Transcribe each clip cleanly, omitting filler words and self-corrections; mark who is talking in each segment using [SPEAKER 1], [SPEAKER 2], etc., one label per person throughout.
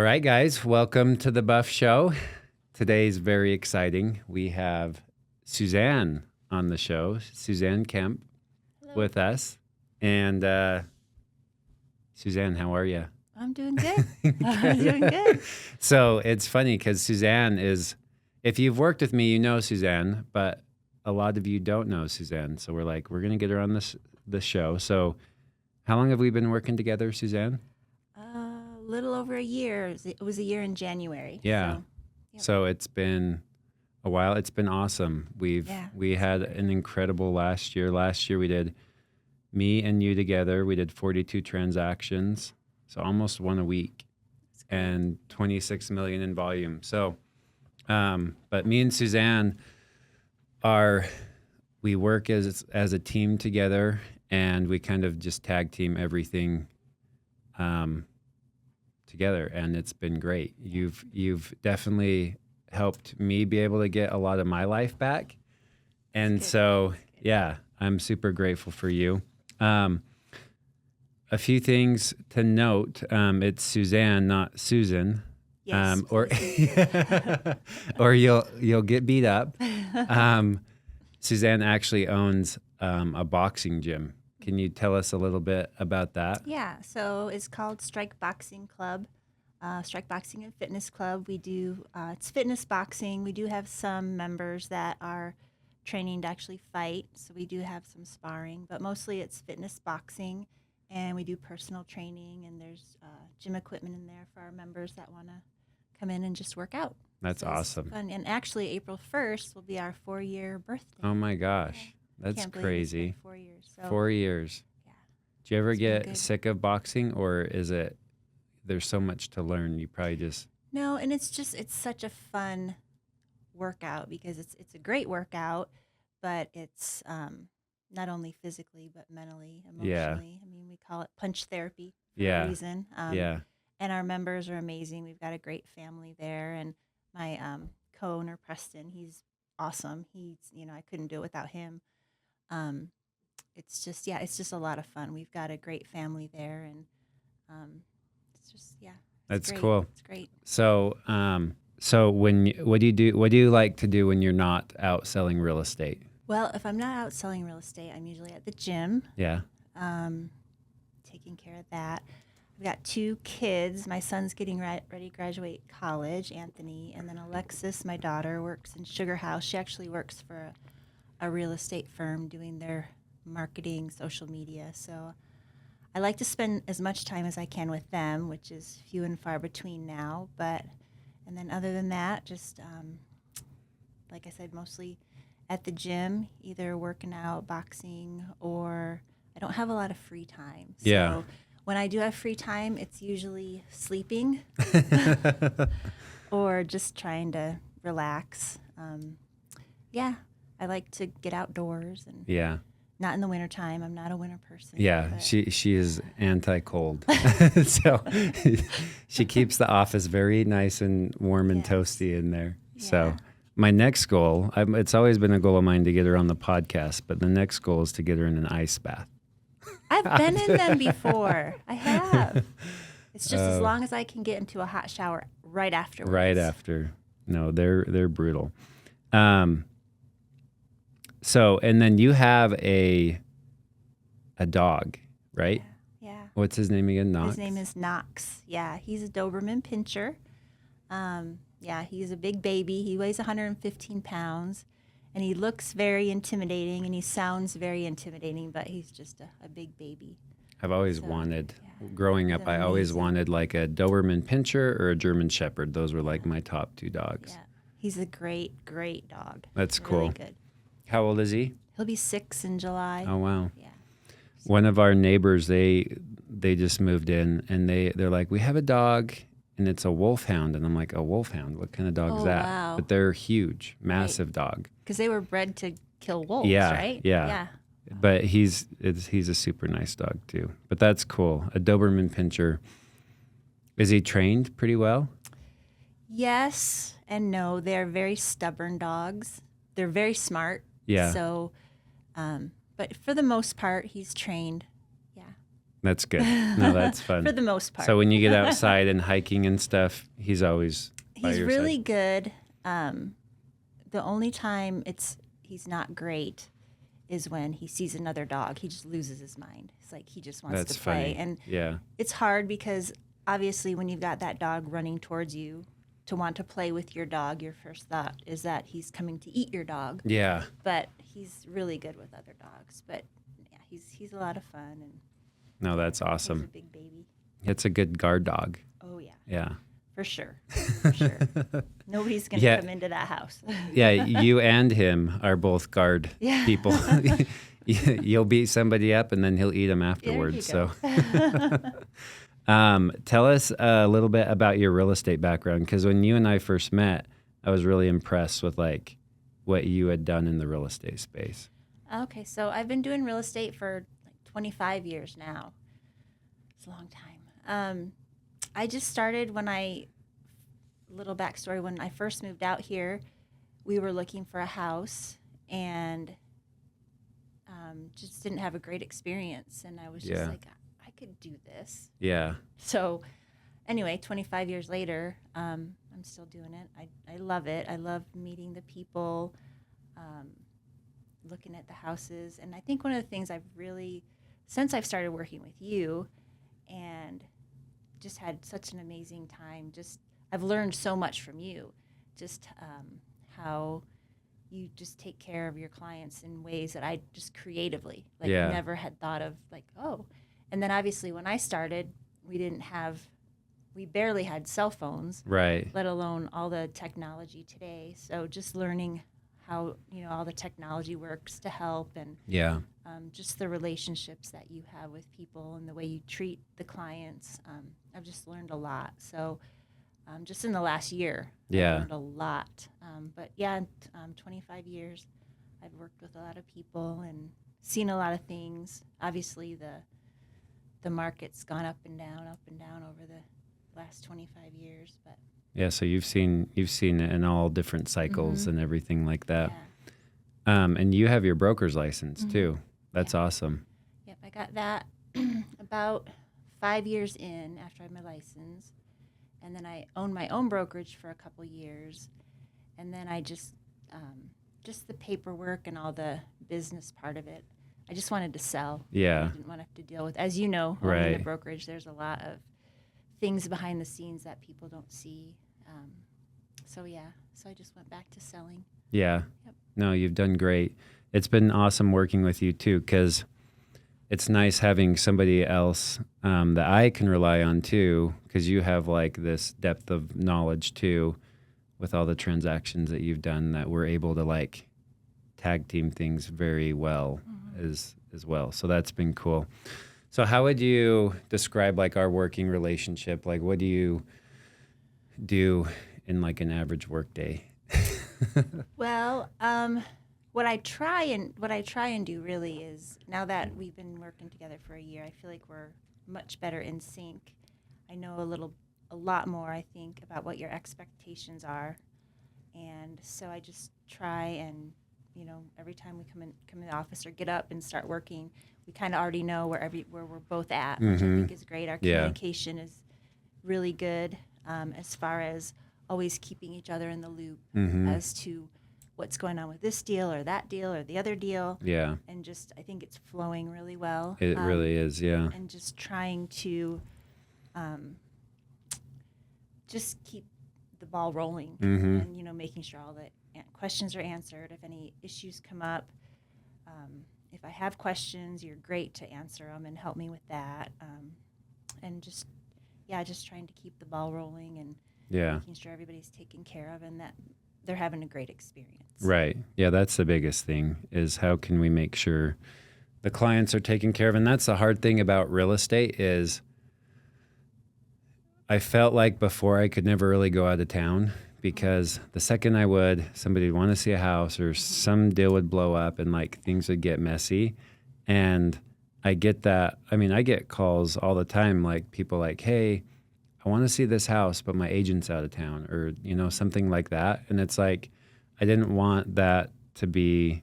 [SPEAKER 1] right, guys, welcome to the Buff Show. Today's very exciting. We have Suzanne on the show, Suzanne Kemp, with us. And Suzanne, how are you?
[SPEAKER 2] I'm doing good. I'm doing good.
[SPEAKER 1] So it's funny because Suzanne is, if you've worked with me, you know Suzanne, but a lot of you don't know Suzanne. So we're going to get her on this show. So how long have we been working together, Suzanne?
[SPEAKER 2] A little over a year. It was a year in January.
[SPEAKER 1] Yeah.
[SPEAKER 2] So, yep.
[SPEAKER 1] So it's been a while. It's been awesome. We had an incredible last year. Last year we did me and you together. We did 42 transactions, so almost one a week, and 26 million in volume. So, but me and Suzanne we work as a team together, and we kind of just tag team everything together, and it's been great. You've definitely helped me be able to get a lot of my life back, and so yeah, I'm super grateful for you. A few things to note: it's Suzanne, not Susan.
[SPEAKER 2] Yes,
[SPEAKER 1] or you'll get beat up. Suzanne actually owns a boxing gym. Can you tell us a little bit about that?
[SPEAKER 2] Yeah, so it's called Strike Boxing Club, Strike Boxing and Fitness Club. We do, it's fitness boxing. We do have some members that are training to actually fight, so we do have some sparring, but mostly it's fitness boxing, and we do personal training, and there's gym equipment in there for our members that want to come in and just work out.
[SPEAKER 1] That's awesome.
[SPEAKER 2] Fun. And actually, April 1st will be our 4-year birthday.
[SPEAKER 1] Oh my gosh. That's
[SPEAKER 2] Can't believe
[SPEAKER 1] crazy.
[SPEAKER 2] it's been 4 years. So,
[SPEAKER 1] 4 years.
[SPEAKER 2] Yeah.
[SPEAKER 1] Do you ever
[SPEAKER 2] It's been
[SPEAKER 1] get
[SPEAKER 2] good.
[SPEAKER 1] sick of boxing, or is it there's so much to learn you probably just
[SPEAKER 2] No, and it's such a fun workout because it's a great workout, but it's not only physically but mentally, emotionally.
[SPEAKER 1] Yeah.
[SPEAKER 2] I mean, we call it punch therapy for
[SPEAKER 1] Yeah.
[SPEAKER 2] a reason.
[SPEAKER 1] yeah.
[SPEAKER 2] And our members are amazing. We've got a great family there, and my co-owner Preston, he's awesome. I couldn't do it without him. It's just a lot of fun. We've got a great family there, and it's just
[SPEAKER 1] That's
[SPEAKER 2] great.
[SPEAKER 1] cool.
[SPEAKER 2] It's great.
[SPEAKER 1] So what do you do? What do you like to do when you're not out selling real estate?
[SPEAKER 2] Well, if I'm not out selling real estate, I'm usually at the gym,
[SPEAKER 1] Yeah.
[SPEAKER 2] taking care of that. I've got 2 kids. My son's getting ready to graduate college, Anthony, and then Alexis, my daughter, works in Sugar House. She actually works for a real estate firm doing their marketing, social media. So I like to spend as much time as I can with them, which is few and far between now. And then other than that, just like I said, mostly at the gym, either working out, boxing, or I don't have a lot of free time. So
[SPEAKER 1] Yeah.
[SPEAKER 2] when I do have free time, it's usually sleeping or just trying to relax. I like to get outdoors and
[SPEAKER 1] Yeah.
[SPEAKER 2] not in the wintertime. I'm not a winter person.
[SPEAKER 1] Yeah,
[SPEAKER 2] but
[SPEAKER 1] she is anti-cold. So she keeps the office very nice and warm and
[SPEAKER 2] Yes.
[SPEAKER 1] toasty in there. So
[SPEAKER 2] Yeah.
[SPEAKER 1] my next goal, it's always been a goal of mine to get her on the podcast, but the next goal is to get her in an ice bath.
[SPEAKER 2] I've been in them before. I have. It's just as long as I can get into a hot shower right afterwards.
[SPEAKER 1] Right after. No, they're brutal. So, and then you have a dog, right?
[SPEAKER 2] Yeah.
[SPEAKER 1] What's his name again? Knox?
[SPEAKER 2] His name is Knox. Yeah, he's a Doberman Pinscher. He's a big baby. He weighs 115 pounds, and he looks very intimidating, and he sounds very intimidating, but he's just a big baby.
[SPEAKER 1] I've always
[SPEAKER 2] So,
[SPEAKER 1] wanted,
[SPEAKER 2] yeah.
[SPEAKER 1] growing up,
[SPEAKER 2] He's
[SPEAKER 1] I always
[SPEAKER 2] amazing.
[SPEAKER 1] wanted like a Doberman Pinscher or a German Shepherd. Those were like my top 2 dogs.
[SPEAKER 2] Yeah, he's a great, great dog.
[SPEAKER 1] That's
[SPEAKER 2] Really
[SPEAKER 1] cool.
[SPEAKER 2] good.
[SPEAKER 1] How old is he?
[SPEAKER 2] He'll be 6 in July.
[SPEAKER 1] Oh, wow.
[SPEAKER 2] Yeah.
[SPEAKER 1] One of our neighbors, they just moved in, and they're like, we have a dog, and it's a wolfhound. And I'm like, a wolfhound? What kind of dog is
[SPEAKER 2] Oh,
[SPEAKER 1] that?
[SPEAKER 2] wow.
[SPEAKER 1] But they're huge, massive dog.
[SPEAKER 2] Because they were bred to kill wolves,
[SPEAKER 1] Yeah,
[SPEAKER 2] right?
[SPEAKER 1] yeah.
[SPEAKER 2] Yeah.
[SPEAKER 1] But he's a super nice dog too. But that's cool. A Doberman Pinscher. Is he trained pretty well?
[SPEAKER 2] Yes and no. They're very stubborn dogs. They're very smart.
[SPEAKER 1] Yeah.
[SPEAKER 2] So, but for the most part, he's trained. Yeah.
[SPEAKER 1] That's good. No, that's fun.
[SPEAKER 2] For the most part.
[SPEAKER 1] So when you get outside and hiking and stuff, he's always by
[SPEAKER 2] He's
[SPEAKER 1] your
[SPEAKER 2] really
[SPEAKER 1] side.
[SPEAKER 2] good. The only time he's not great is when he sees another dog. He just loses his mind. It's like he just wants
[SPEAKER 1] That's
[SPEAKER 2] to play.
[SPEAKER 1] funny.
[SPEAKER 2] And
[SPEAKER 1] Yeah.
[SPEAKER 2] it's hard because obviously when you've got that dog running towards you to want to play with your dog, your first thought is that he's coming to eat your dog.
[SPEAKER 1] Yeah.
[SPEAKER 2] But he's really good with other dogs. But yeah, he's a lot of fun, and
[SPEAKER 1] No, that's
[SPEAKER 2] he's a
[SPEAKER 1] awesome.
[SPEAKER 2] big baby.
[SPEAKER 1] It's a good guard dog.
[SPEAKER 2] Oh yeah.
[SPEAKER 1] Yeah.
[SPEAKER 2] For sure. For sure. Nobody's going to
[SPEAKER 1] Yeah.
[SPEAKER 2] come into that house.
[SPEAKER 1] Yeah, you and him are both guard
[SPEAKER 2] Yeah.
[SPEAKER 1] people. You'll beat somebody up and then he'll eat them afterwards.
[SPEAKER 2] There
[SPEAKER 1] So, tell us a little bit about your real estate background, because when you and I first met, I was really impressed with like what you had done in the real estate space.
[SPEAKER 2] Okay, so I've been doing real estate for like 25 years now. It's a long time. I just started little backstory, when I first moved out here, we were looking for a house and just didn't have a great experience. And I was just
[SPEAKER 1] Yeah.
[SPEAKER 2] like, I could do this.
[SPEAKER 1] Yeah.
[SPEAKER 2] So anyway, 25 years later, I'm still doing it. I love it. I love meeting the people, looking at the houses. And I think one of the things since I've started working with you and just had such an amazing time, I've learned so much from you, just how you just take care of your clients in ways that I just creatively,
[SPEAKER 1] Yeah.
[SPEAKER 2] never had thought of, and then obviously when I started, we barely had cell phones,
[SPEAKER 1] Right.
[SPEAKER 2] let alone all the technology today. So just learning how, all the technology works to help, and
[SPEAKER 1] Yeah.
[SPEAKER 2] just the relationships that you have with people and the way you treat the clients. I've just learned a lot. So just in the last year,
[SPEAKER 1] Yeah.
[SPEAKER 2] I've learned a lot. But yeah, 25 years, I've worked with a lot of people and seen a lot of things. Obviously, the market's gone up and down over the last 25 years. But
[SPEAKER 1] Yeah. So you've seen it in all different cycles and everything like that.
[SPEAKER 2] yeah.
[SPEAKER 1] And you have your broker's license too. That's awesome.
[SPEAKER 2] Yep, I got that about 5 years in after I had my license. And then I owned my own brokerage for a couple years. And then I just the paperwork and all the business part of it, I just wanted to sell.
[SPEAKER 1] Yeah.
[SPEAKER 2] I didn't want to have to deal with, as you know, owning
[SPEAKER 1] Right.
[SPEAKER 2] a brokerage, there's a lot of things behind the scenes that people don't see. So I just went back to selling.
[SPEAKER 1] Yeah.
[SPEAKER 2] Yep.
[SPEAKER 1] No, you've done great. It's been awesome working with you too, because it's nice having somebody else that I can rely on too, because you have like this depth of knowledge too with all the transactions that you've done, that we're able to like tag team things very well as well. So that's been cool. So how would you describe like our working relationship? Like what do you do in like an average work day?
[SPEAKER 2] Well, what I try and do really is, now that we've been working together for a year, I feel like we're much better in sync. I know a lot more, I think, about what your expectations are, and so I just try and, every time we come in the office or get up and start working, we kind of already know where we're both at, which I think is great. Our
[SPEAKER 1] Yeah.
[SPEAKER 2] communication is really good, as far as always keeping each other in the loop as to what's going on with this deal or that deal or the other deal.
[SPEAKER 1] Yeah,
[SPEAKER 2] And just, I think it's flowing really well.
[SPEAKER 1] it really is. Yeah.
[SPEAKER 2] And just trying to just keep the ball rolling and, making sure all the questions are answered. If any issues come up, if I have questions, you're great to answer them and help me with that. And just trying to keep the ball rolling and
[SPEAKER 1] Yeah.
[SPEAKER 2] making sure everybody's taken care of and that they're having a great experience.
[SPEAKER 1] Right. Yeah, that's the biggest thing, is how can we make sure the clients are taken care of? And that's the hard thing about real estate is I felt like before I could never really go out of town, because the second I would, somebody would want to see a house or some deal would blow up and like things would get messy. And I get that. I mean, I get calls all the time, like people like, hey, I want to see this house, but my agent's out of town, or, something like that. And it's like, I didn't want that to be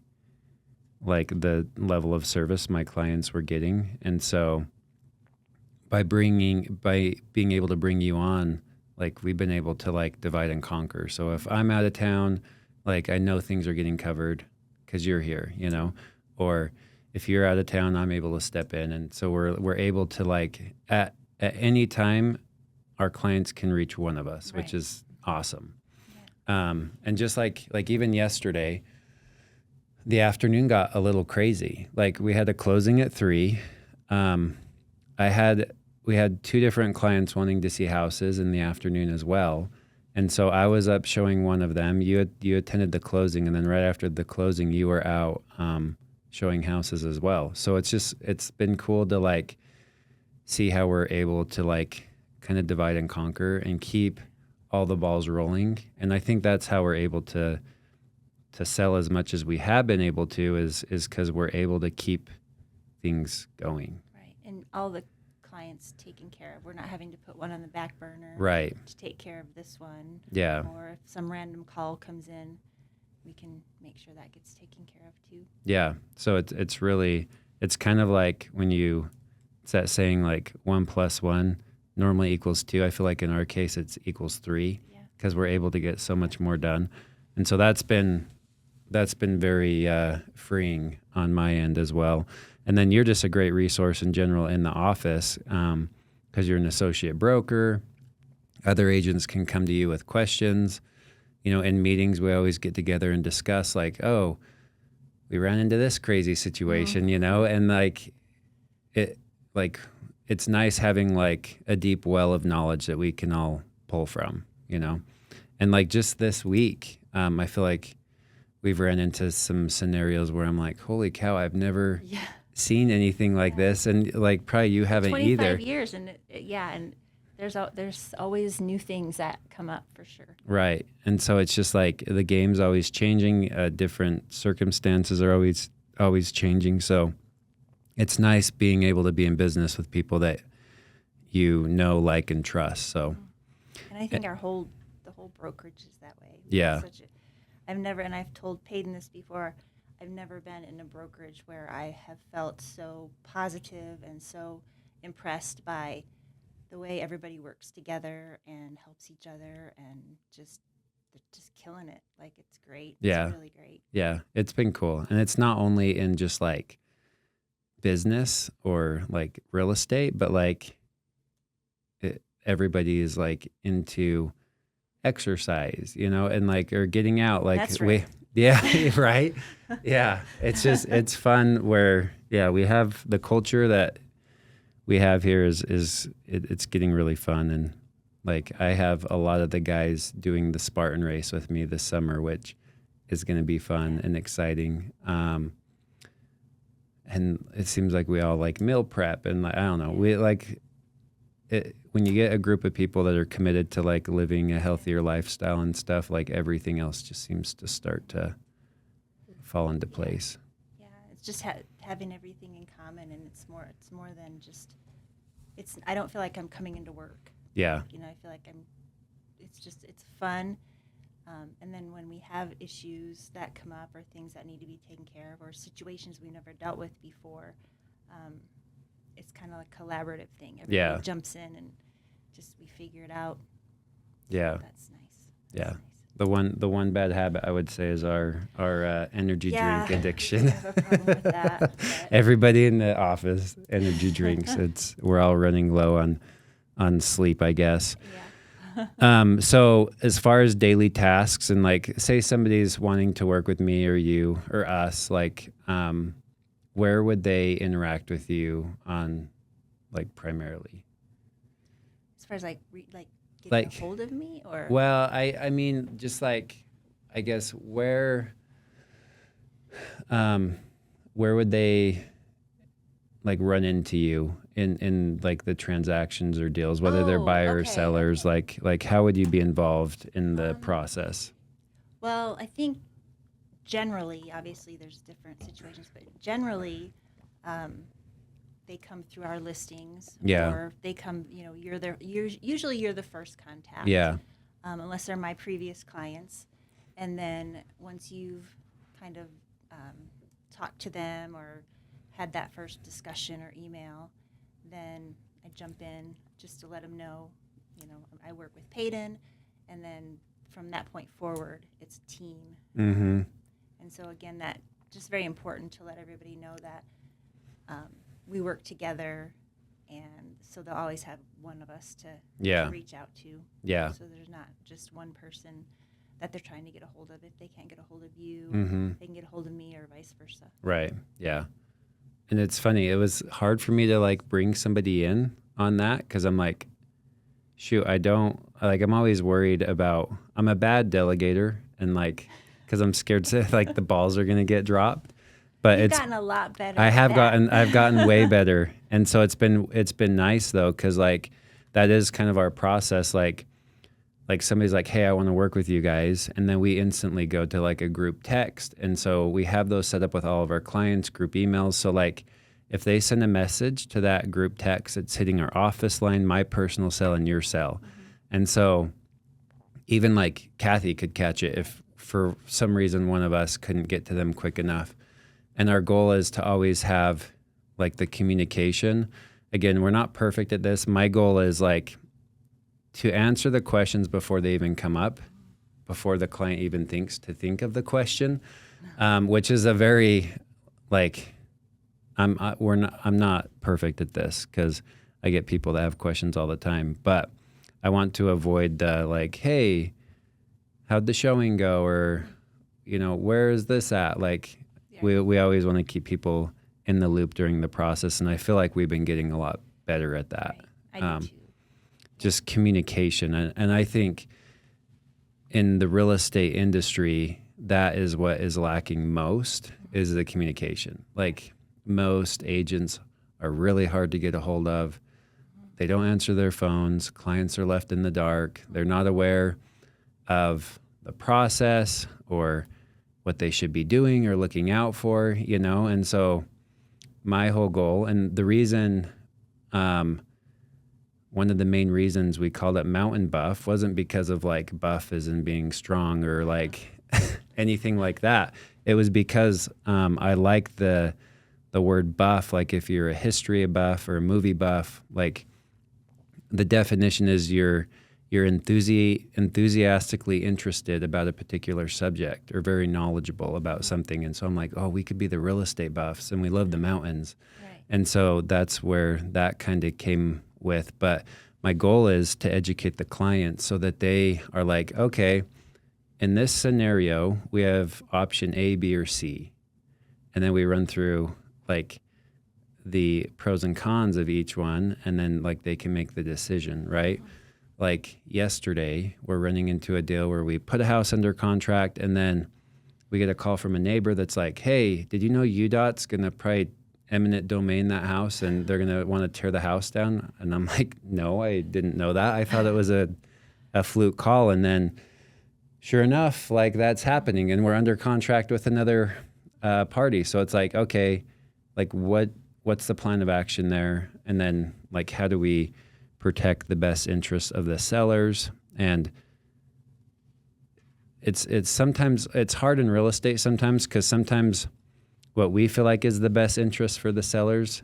[SPEAKER 1] like the level of service my clients were getting. And so by being able to bring you on, like we've been able to like divide and conquer. So if I'm out of town, like I know things are getting covered because you're here, you know, or if you're out of town, I'm able to step in. And so we're able to like at any time our clients can reach one of us, which is awesome. And just like even yesterday, the afternoon got a little crazy. Like we had a closing at 3. We had 2 different clients wanting to see houses in the afternoon as well. And so I was up showing one of them. You attended the closing, and then right after the closing, you were out showing houses as well. So it's been cool to like see how we're able to like kind of divide and conquer and keep all the balls rolling. And I think that's how we're able to sell as much as we have been able to is because we're able to keep things going.
[SPEAKER 2] Right. And all the clients taken care of. We're not having to put one on the back burner.
[SPEAKER 1] Right.
[SPEAKER 2] To take care of this one.
[SPEAKER 1] Yeah.
[SPEAKER 2] Or if some random call comes in, we can make sure that gets taken care of too.
[SPEAKER 1] Yeah. So it's really, it's kind of like when it's that saying like 1 + 1 normally equals 2. I feel like in our case it's equals 3 because we're able to get so much more done. And so that's been very freeing on my end as well. And then you're just a great resource in general in the office because you're an associate broker. Other agents can come to you with questions. You know, in meetings, we always get together and discuss like, oh, we ran into this crazy situation, you know, and it's nice having like a deep well of knowledge that we can all pull from, you know. And like just this week, I feel like we've ran into some scenarios where I'm like, holy cow, I've never seen anything like this. And like probably you haven't
[SPEAKER 2] 25
[SPEAKER 1] either.
[SPEAKER 2] years. And and there's always new things that come up for sure.
[SPEAKER 1] Right. And so it's just like the game's always changing. Different circumstances are always changing. So it's nice being able to be in business with people that you know, like, and trust. So,
[SPEAKER 2] and I think the whole brokerage is that way.
[SPEAKER 1] Yeah.
[SPEAKER 2] I've told Paden this before, I've never been in a brokerage where I have felt so positive and so impressed by the way everybody works together and helps each other and they're just killing it. Like it's great.
[SPEAKER 1] Yeah.
[SPEAKER 2] It's really great.
[SPEAKER 1] Yeah. It's been cool. And it's not only in just like business or like real estate, but like everybody is like into exercise, you know, and like, or getting out, like
[SPEAKER 2] That's right.
[SPEAKER 1] Right. Yeah. It's fun where, we have the culture that we have here it's getting really fun. And like, I have a lot of the guys doing the Spartan race with me this summer, which is going to be fun and exciting. And it seems like we all like meal prep and like, I don't know, we like it, when you get a group of people that are committed to like living a healthier lifestyle and stuff, like everything else just seems to start to fall into place.
[SPEAKER 2] Yeah, it's just having everything in common, and it's more than just. I don't feel like I'm coming into work.
[SPEAKER 1] Yeah.
[SPEAKER 2] You know, I feel like it's fun. And then when we have issues that come up or things that need to be taken care of or situations we never dealt with before, it's kind of a collaborative thing. Everybody jumps in and just we figure it out.
[SPEAKER 1] Yeah.
[SPEAKER 2] That's nice. Nice.
[SPEAKER 1] The one bad habit I would say is our energy drink addiction.
[SPEAKER 2] I have a problem with that.
[SPEAKER 1] Everybody in the office, energy drinks. We're all running low on sleep, I guess.
[SPEAKER 2] Yeah.
[SPEAKER 1] So as far as daily tasks and like, say somebody's wanting to work with me or you or us, like, where would they interact with you on, like, primarily?
[SPEAKER 2] As far as getting a hold of me, or
[SPEAKER 1] well, I mean, just like, I guess where would they like run into you in like the transactions or deals, whether they're buyers or sellers, like how would you be involved in the process?
[SPEAKER 2] Well, I think generally, obviously there's different situations, but generally, they come through our listings.
[SPEAKER 1] Yeah.
[SPEAKER 2] Or they come, usually you're the first contact.
[SPEAKER 1] Yeah.
[SPEAKER 2] Unless they're my previous clients. And then once you've kind of talked to them or had that first discussion or email, then I jump in just to let them know, I work with Paden, and then from that point forward, it's a team.
[SPEAKER 1] Mm-hmm.
[SPEAKER 2] And so again, that just very important to let everybody know that we work together, and so they'll always have one of us to reach out to.
[SPEAKER 1] Yeah.
[SPEAKER 2] So there's not just one person that they're trying to get a hold of. If they can't get a hold of you, they can get a hold of me, or vice versa.
[SPEAKER 1] Right. Yeah. And it's funny. It was hard for me to like bring somebody in on that because I'm like, shoot, I'm always worried about, I'm a bad delegator, and like, because I'm scared to like the balls are going to get dropped. But
[SPEAKER 2] You've gotten a lot better.
[SPEAKER 1] I've gotten way better. And so it's been nice though, because like that is kind of our process. Like somebody's like, hey, I want to work with you guys. And then we instantly go to like a group text. And so we have those set up with all of our clients, group emails. So like if they send a message to that group text, it's hitting our office line, my personal cell, and your cell. Mm-hmm. And so even like Kathy could catch it if for some reason one of us couldn't get to them quick enough. And our goal is to always have like the communication. Again, we're not perfect at this. My goal is like to answer the questions before they even come up, before the client even thinks to think of the question, which is a very like, I'm not perfect at this because I get people that have questions all the time, but I want to avoid the like, hey, how'd the showing go? Or, where is this at? Like we always want to keep people in the loop during the process. And I feel like we've been getting a lot better at that.
[SPEAKER 2] Right. I do too.
[SPEAKER 1] Just communication. And I think in the real estate industry, that is what is lacking most is the communication. Like most agents are really hard to get a hold of. They don't answer their phones. Clients are left in the dark. They're not aware of the process or what they should be doing or looking out for, And so my whole goal, and the reason, one of the main reasons we called it Mountain Buff wasn't because of like buff as in being strong or like anything like that. It was because I like the word buff. Like if you're a history buff or a movie buff, like the definition is you're enthusiastically interested about a particular subject or very knowledgeable about something. And so I'm like, oh, we could be the real estate buffs and we love the mountains. Right. And so that's where that kind of came with. But my goal is to educate the client so that they are like, okay, in this scenario, we have option A, B, or C. And then we run through like the pros and cons of each one, and then like they can make the decision, right? Like yesterday, we're running into a deal where we put a house under contract, and then we get a call from a neighbor that's like, hey, did you know UDOT's going to probably eminent domain that house and they're going to want to tear the house down? And I'm like, no, I didn't know that. I thought it was a fluke call. And then sure enough, like that's happening, and we're under contract with another party. So it's like, okay, like what's the plan of action there? And then like, how do we protect the best interests of the sellers? And it's sometimes it's hard in real estate sometimes, because sometimes what we feel like is the best interest for the sellers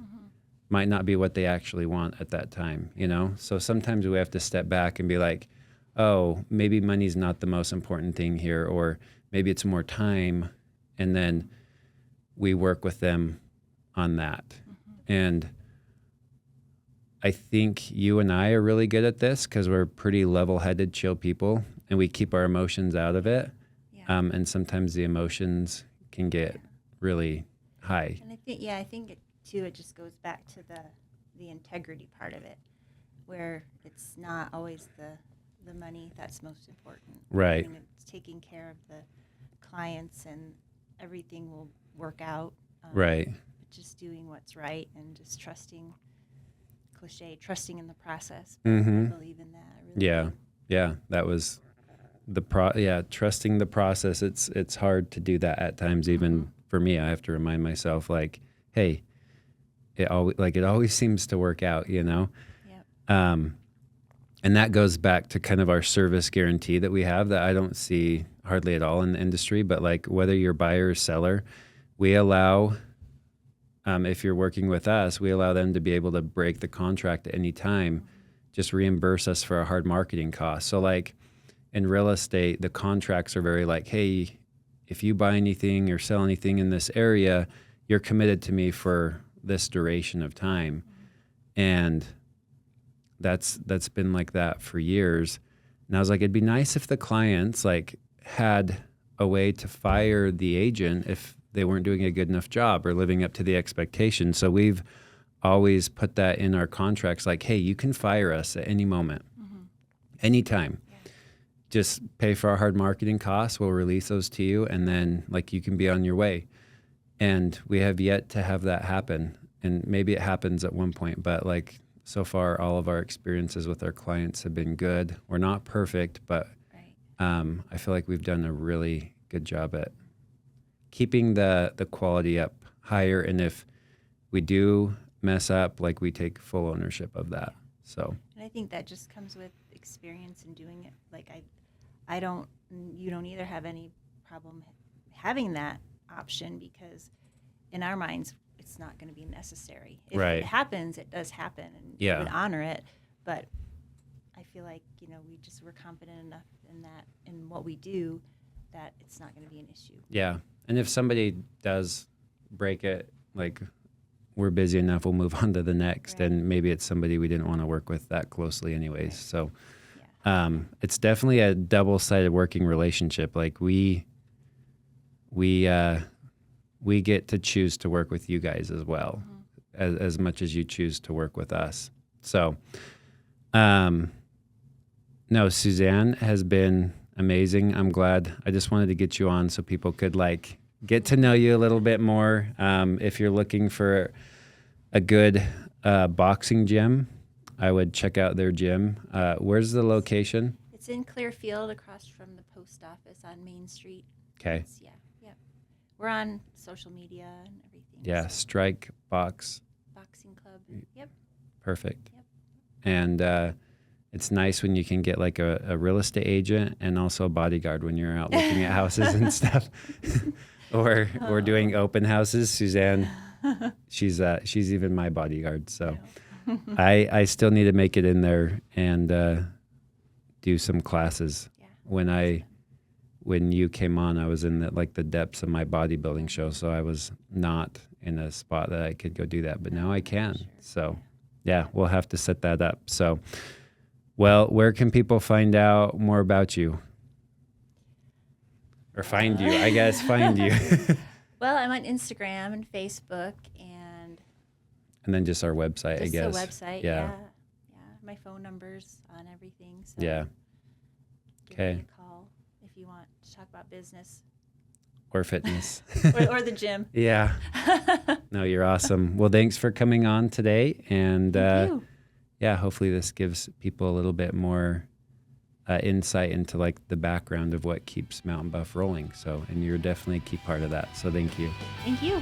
[SPEAKER 1] might not be what they actually want at that time, So sometimes we have to step back and be like, oh, maybe money's not the most important thing here, or maybe it's more time. And then we work with them on that. And I think you and I are really good at this because we're pretty level-headed, chill people, and we keep our emotions out of it. Yeah. And sometimes the emotions can get really high.
[SPEAKER 2] And I think it just goes back to the integrity part of it, where it's not always the money that's most important.
[SPEAKER 1] Right.
[SPEAKER 2] It's taking care of the clients, and everything will work out.
[SPEAKER 1] Right.
[SPEAKER 2] Just doing what's right and just trusting in the process.
[SPEAKER 1] I
[SPEAKER 2] believe in that. I really do.
[SPEAKER 1] Yeah. That was trusting the process. It's hard to do that at times. Even for me, I have to remind myself like, hey, it always seems to work out, Yep. And that goes back to kind of our service guarantee that we have that I don't see hardly at all in the industry. But like whether you're buyer or seller, we allow if you're working with us, we allow them to be able to break the contract at any time, just reimburse us for a hard marketing cost. So like in real estate, the contracts are very like, hey, if you buy anything or sell anything in this area, you're committed to me for this duration of time. And that's been like that for years. And I was like, it'd be nice if the clients like had a way to fire the agent if they weren't doing a good enough job or living up to the expectation. So we've always put that in our contracts, like, hey, you can fire us at any moment, anytime. Yeah. Just pay for our hard marketing costs. We'll release those to you. And then like you can be on your way. And we have yet to have that happen. And maybe it happens at one point, but like so far, all of our experiences with our clients have been good. We're not perfect, but I feel like we've done a really good job at keeping the quality up higher. And if we do mess up, like we take full ownership of that. So,
[SPEAKER 2] and I think that just comes with experience in doing it. Like you don't either have any problem having that option, because in our minds, it's not going to be necessary. If it happens, it does happen, and we would honor it. But I feel like, we're confident enough in what we do, that it's not going to be an issue. Yeah.
[SPEAKER 1] And if somebody does break it, like we're busy enough, we'll move on to the next. Right. And maybe it's somebody we didn't want to work with that closely anyways. Right. So it's definitely a double-sided working relationship. Like we get to choose to work with you guys as well, as much as you choose to work with us. So, no, Suzanne has been amazing. I'm glad. I just wanted to get you on so people could like get to know you a little bit more. If you're looking for a good boxing gym, I would check out their gym. Where's the location?
[SPEAKER 2] It's in Clearfield, across from the post office on Main Street.
[SPEAKER 1] Okay.
[SPEAKER 2] We're on social media and everything.
[SPEAKER 1] Yeah, so. Strike Boxing
[SPEAKER 2] Club. Yep.
[SPEAKER 1] Perfect. Yep. And it's nice when you can get like a real estate agent and also a bodyguard when you're out looking at houses and stuff. or doing open houses. Suzanne, she's even my bodyguard. So I still need to make it in there and do some classes. Yeah. When you came on, I was in the depths of my bodybuilding show, so I was not in a spot that I could go do that, but now I can. Sure. So, yeah, we'll have to set that up. So, well, where can people find out more about you? Or find you, I guess, find you.
[SPEAKER 2] Well, I'm on Instagram and Facebook
[SPEAKER 1] and then just our website, I guess.
[SPEAKER 2] Just the website, yeah. My phone number's on everything. So
[SPEAKER 1] yeah. Okay.
[SPEAKER 2] Give me a call if you want to talk about business.
[SPEAKER 1] Or fitness.
[SPEAKER 2] or the gym.
[SPEAKER 1] Yeah. No, you're awesome. Well, thanks for coming on today. And
[SPEAKER 2] Thank you.
[SPEAKER 1] Yeah, hopefully this gives people a little bit more insight into like the background of what keeps Mountain Buff rolling. So, and you're definitely a key part of that. So thank you.
[SPEAKER 2] Thank you.